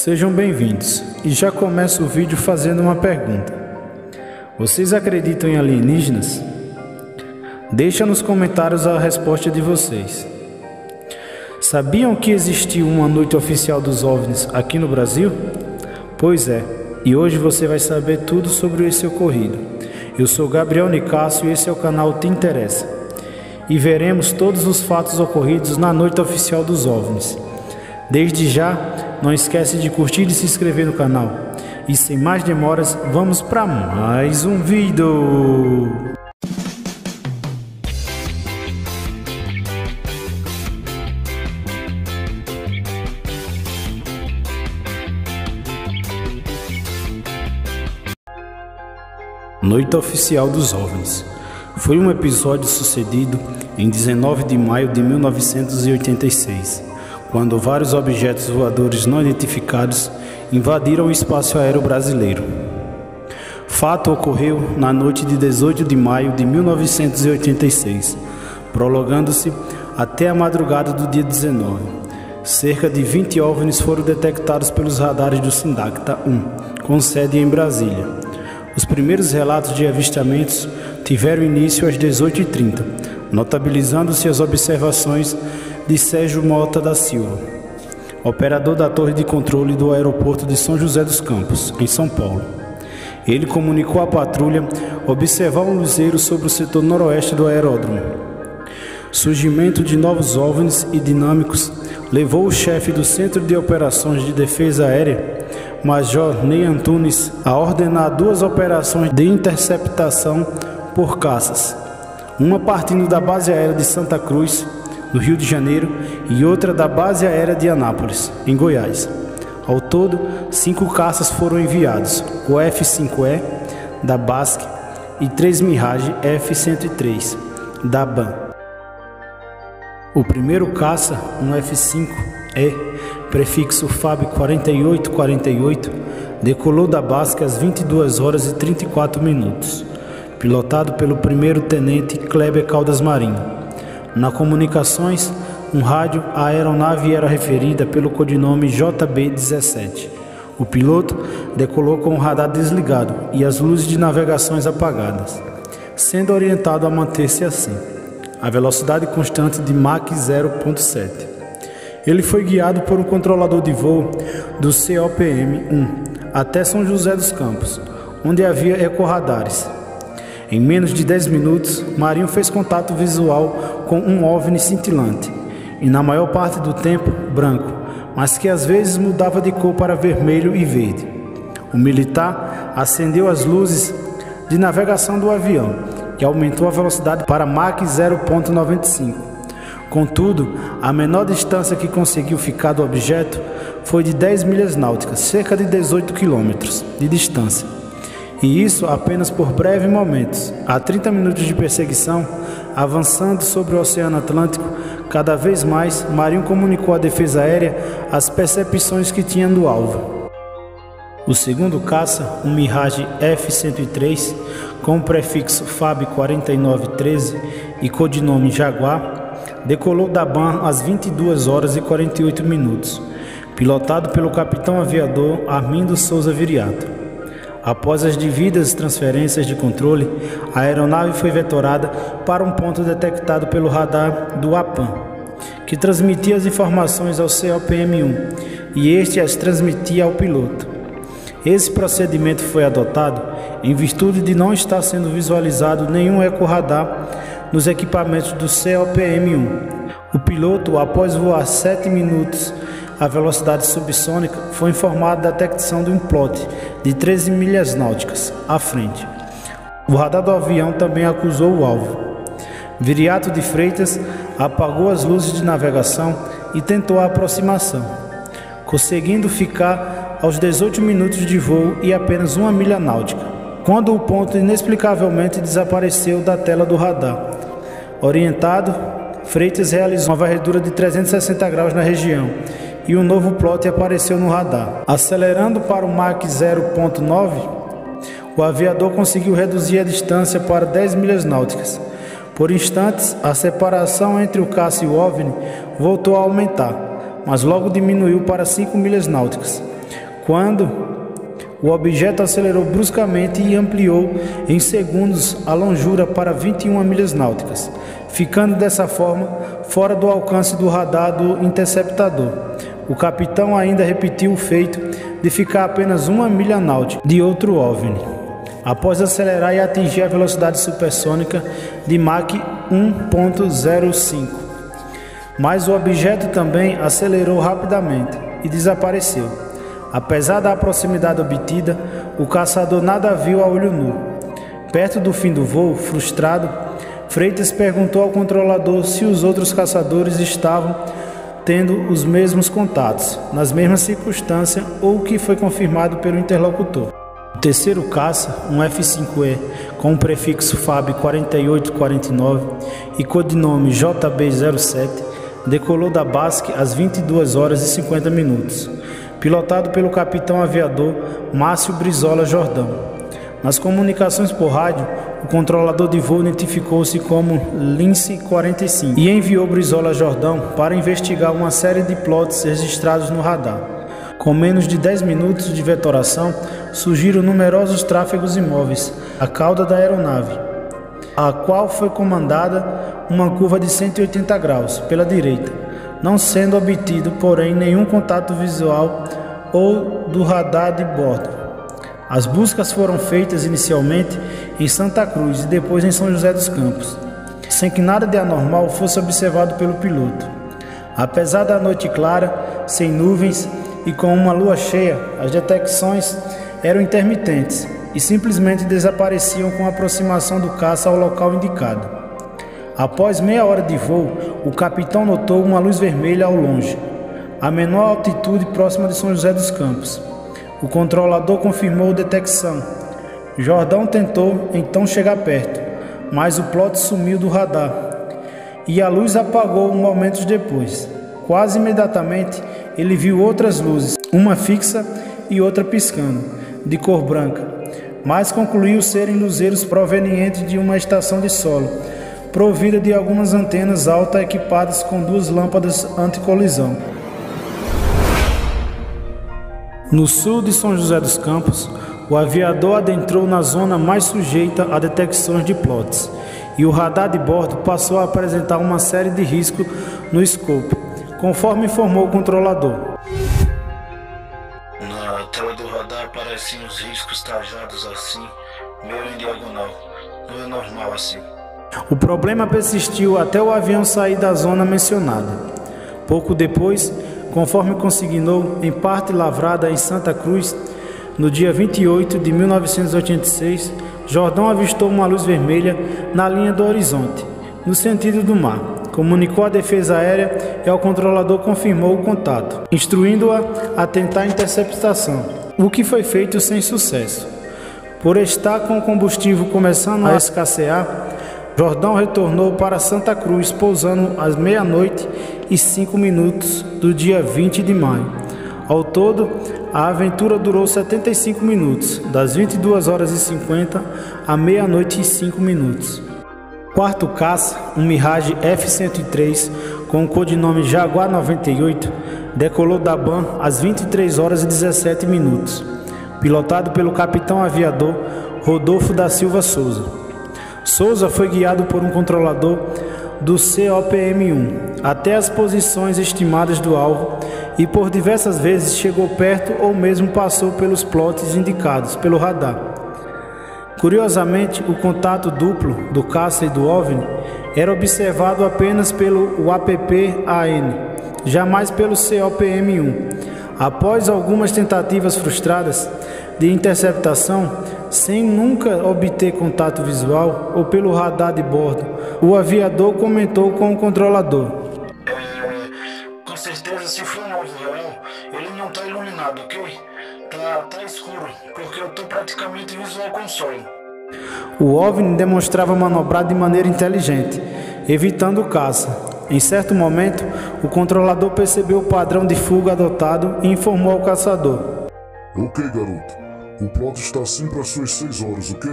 Sejam bem-vindos, e já começo o vídeo fazendo uma pergunta. Vocês acreditam em alienígenas? Deixa nos comentários a resposta de vocês. Sabiam que existiu uma noite oficial dos OVNIs aqui no Brasil? Pois é, e hoje você vai saber tudo sobre esse ocorrido. Eu sou Gabriel Nicásio e esse é o canal Te Interessa. E veremos todos os fatos ocorridos na noite oficial dos OVNIs. Desde já, não esquece de curtir e se inscrever no canal. E sem mais demoras, vamos para mais um vídeo! Noite Oficial dos OVNIs. Foi um episódio sucedido em 19 de maio de 1986, quando vários objetos voadores não identificados invadiram o espaço aéreo brasileiro. Fato ocorreu na noite de 18 de maio de 1986, prolongando-se até a madrugada do dia 19. Cerca de 20 OVNIs foram detectados pelos radares do SINDACTA-1, com sede em Brasília. Os primeiros relatos de avistamentos tiveram início às 18h30, notabilizando-se as observações de Sérgio Mota da Silva, operador da torre de controle do aeroporto de São José dos Campos, em São Paulo. Ele comunicou à patrulha observar um luzeiro sobre o setor noroeste do aeródromo. Surgimento de novos OVNIs e dinâmicos levou o chefe do Centro de Operações de Defesa Aérea, Major Ney Antunes, a ordenar 2 operações de interceptação por caças, uma partindo da base aérea de Santa Cruz, no Rio de Janeiro, e outra da base aérea de Anápolis, em Goiás. Ao todo, 5 caças foram enviados, o F-5E, da BASC, e 3 Mirage F-103, da BAN. O primeiro caça, um F-5E, prefixo FAB 4848, decolou da BASC às 22 horas e 34 minutos, pilotado pelo primeiro-tenente Kleber Caldas Marinho. Na comunicações, um rádio, a aeronave era referida pelo codinome JB-17. O piloto decolou com o radar desligado e as luzes de navegações apagadas, sendo orientado a manter-se assim, a velocidade constante de Mach 0.7. Ele foi guiado por um controlador de voo do COPM-1 até São José dos Campos, onde havia ecorradares. Em menos de 10 minutos, Marinho fez contato visual com um OVNI cintilante, e na maior parte do tempo branco, mas que às vezes mudava de cor para vermelho e verde. O militar acendeu as luzes de navegação do avião e aumentou a velocidade para Mach 0.95. Contudo, a menor distância que conseguiu ficar do objeto foi de 10 milhas náuticas, cerca de 18 quilômetros de distância. E isso apenas por breves momentos. A 30 minutos de perseguição, avançando sobre o Oceano Atlântico, cada vez mais, Marinho comunicou à Defesa Aérea as percepções que tinha do alvo. O segundo caça, um Mirage F-103, com o prefixo FAB 4913 e codinome Jaguar, decolou da BAN às 22 horas e 48 minutos, pilotado pelo capitão aviador Armindo Souza Viriato. Após as devidas transferências de controle, a aeronave foi vetorada para um ponto detectado pelo radar do APAN, que transmitia as informações ao COPM-1 e este as transmitia ao piloto. Esse procedimento foi adotado em virtude de não estar sendo visualizado nenhum ecorradar nos equipamentos do COPM-1. O piloto, após voar 7 minutos a velocidade subsônica, foi informado da detecção de um plot de 13 milhas náuticas à frente. O radar do avião também acusou o alvo. Viriato de Freitas apagou as luzes de navegação e tentou a aproximação, conseguindo ficar aos 18 minutos de voo e apenas 1 milha náutica, quando o ponto inexplicavelmente desapareceu da tela do radar. Orientado, Freitas realizou uma varredura de 360 graus na região e um novo plot apareceu no radar. Acelerando para o Mach 0.9, o aviador conseguiu reduzir a distância para 10 milhas náuticas. Por instantes, a separação entre o caça e o OVNI voltou a aumentar, mas logo diminuiu para 5 milhas náuticas. quando o objeto acelerou bruscamente e ampliou em segundos a longura para 21 milhas náuticas, ficando dessa forma fora do alcance do radar do interceptador. O capitão ainda repetiu o feito de ficar a apenas 1 milha náutica de outro OVNI, após acelerar e atingir a velocidade supersônica de Mach 1.05. Mas o objeto também acelerou rapidamente e desapareceu. Apesar da proximidade obtida, o caçador nada viu a olho nu. Perto do fim do voo, frustrado, Freitas perguntou ao controlador se os outros caçadores estavam tendo os mesmos contatos, nas mesmas circunstâncias, ou o que foi confirmado pelo interlocutor. O terceiro caça, um F-5E com o prefixo FAB 4849 e codinome JB-07, decolou da BASC às 22 horas e 50 minutos, pilotado pelo capitão aviador Márcio Brizola Jordão. Nas comunicações por rádio, o controlador de voo identificou-se como Lince 45 e enviou Brizola Jordão para investigar uma série de plots registrados no radar. Com menos de 10 minutos de vetoração, surgiram numerosos tráfegos imóveis à cauda da aeronave, a qual foi comandada uma curva de 180 graus pela direita, não sendo obtido, porém, nenhum contato visual ou do radar de bordo. As buscas foram feitas inicialmente em Santa Cruz e depois em São José dos Campos, sem que nada de anormal fosse observado pelo piloto. Apesar da noite clara, sem nuvens e com uma lua cheia, as detecções eram intermitentes e simplesmente desapareciam com a aproximação do caça ao local indicado. Após meia hora de voo, o capitão notou uma luz vermelha ao longe, a menor altitude próxima de São José dos Campos. O controlador confirmou a detecção. Jordão tentou então chegar perto, mas o plot sumiu do radar e a luz apagou momentos depois. Quase imediatamente ele viu outras luzes, uma fixa e outra piscando, de cor branca, mas concluiu serem luzeiros provenientes de uma estação de solo, provida de algumas antenas altas equipadas com 2 lâmpadas anticolisão. No sul de São José dos Campos, o aviador adentrou na zona mais sujeita a detecções de plots, e o radar de bordo passou a apresentar uma série de riscos no escopo, conforme informou o controlador. Na tela do radar aparecem os riscos trajados assim, meio em diagonal. Não é normal assim. O problema persistiu até o avião sair da zona mencionada. Pouco depois, conforme consignou em parte lavrada em Santa Cruz, no dia 28 de 1986, Jordão avistou uma luz vermelha na linha do horizonte, no sentido do mar. Comunicou à defesa aérea e ao controlador confirmou o contato, instruindo-a a tentar interceptação, o que foi feito sem sucesso. Por estar com o combustível começando a escassear, Jordão retornou para Santa Cruz, pousando às 00h05 do dia 20 de maio. Ao todo, a aventura durou 75 minutos, das 22h50 à 00h05. Quarto caça, um Mirage F-103 com o codinome Jaguar 98, decolou da BAM às 23h17, pilotado pelo capitão aviador Rodolfo da Silva Souza. Souza foi guiado por um controlador do COPM-1 até as posições estimadas do alvo e por diversas vezes chegou perto ou mesmo passou pelos plots indicados pelo radar. Curiosamente, o contato duplo do caça e do OVNI era observado apenas pelo UAPP-AN, jamais pelo COPM-1. Após algumas tentativas frustradas de interceptação, sem nunca obter contato visual ou pelo radar de bordo, o aviador comentou com o controlador: Com certeza, se for um alvo real, ele não está iluminado, ok? Tá escuro, porque eu tô praticamente visual com o sol. O OVNI demonstrava manobrar de maneira inteligente, evitando o caça. Em certo momento, o controlador percebeu o padrão de fuga adotado e informou ao caçador: Ok, garoto. O plot está sempre às suas 6 horas, ok?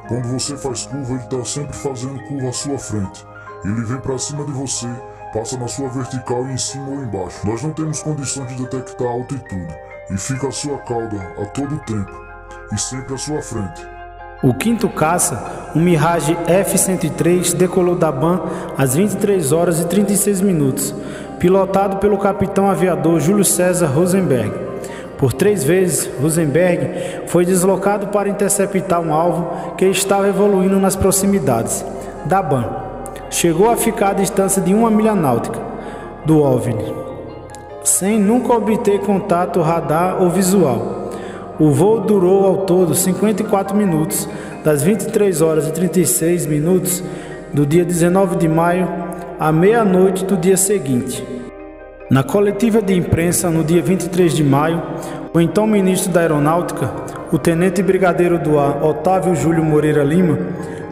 Quando você faz curva, ele está sempre fazendo curva à sua frente. Ele vem para cima de você, passa na sua vertical e em cima ou embaixo. Nós não temos condições de detectar a altitude, e fica à sua cauda a todo tempo e sempre à sua frente. O quinto caça, o Mirage F-103, decolou da BAM às 23 horas e 36 minutos, pilotado pelo capitão aviador Júlio César Rosenberg. Por 3 vezes, Rosenberg foi deslocado para interceptar um alvo que estava evoluindo nas proximidades da BAM. Chegou a ficar à distância de 1 milha náutica do OVNI, sem nunca obter contato radar ou visual. O voo durou ao todo 54 minutos, das 23 horas e 36 minutos do dia 19 de maio à meia-noite do dia seguinte. Na coletiva de imprensa, no dia 23 de maio, o então ministro da Aeronáutica, o tenente brigadeiro do ar Otávio Júlio Moreira Lima,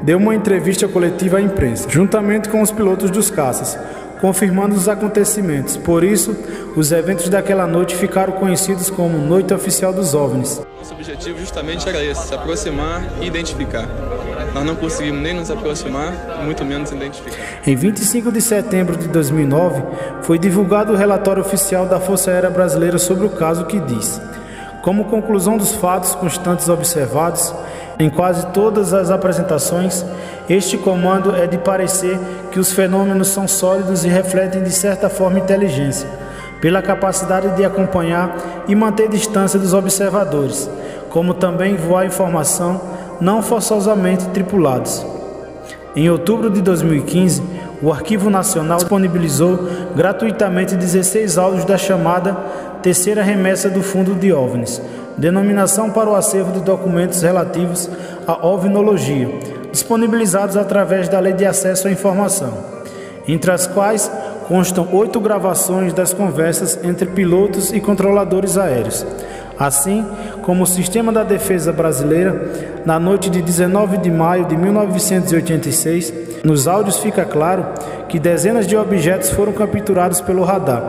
deu uma entrevista coletiva à imprensa, juntamente com os pilotos dos caças, confirmando os acontecimentos. Por isso, os eventos daquela noite ficaram conhecidos como Noite Oficial dos OVNIs. Nosso objetivo justamente era esse, se aproximar e identificar. Nós não conseguimos nem nos aproximar, muito menos identificar. Em 25 de setembro de 2009, foi divulgado o relatório oficial da Força Aérea Brasileira sobre o caso, que diz: como conclusão dos fatos constantes observados em quase todas as apresentações, este comando é de parecer que os fenômenos são sólidos e refletem de certa forma inteligência, pela capacidade de acompanhar e manter distância dos observadores, como também voar informação não forçosamente tripulados. Em outubro de 2015, o Arquivo Nacional disponibilizou gratuitamente 16 áudios da chamada Terceira Remessa do Fundo de OVNIs, denominação para o acervo de documentos relativos à ovnologia, disponibilizados através da Lei de Acesso à Informação, entre as quais constam 8 gravações das conversas entre pilotos e controladores aéreos, assim como o Sistema da Defesa Brasileira. Na noite de 19 de maio de 1986, nos áudios fica claro que dezenas de objetos foram capturados pelo radar.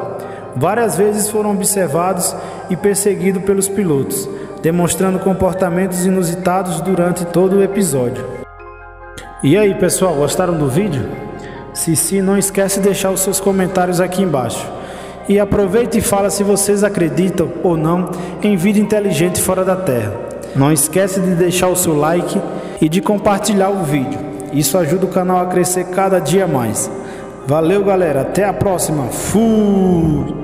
Várias vezes foram observados e perseguidos pelos pilotos, demonstrando comportamentos inusitados durante todo o episódio. E aí, pessoal, gostaram do vídeo? Se sim, não esquece de deixar os seus comentários aqui embaixo. E aproveita e fala se vocês acreditam ou não em vida inteligente fora da Terra. Não esquece de deixar o seu like e de compartilhar o vídeo. Isso ajuda o canal a crescer cada dia mais. Valeu, galera. Até a próxima. Fui!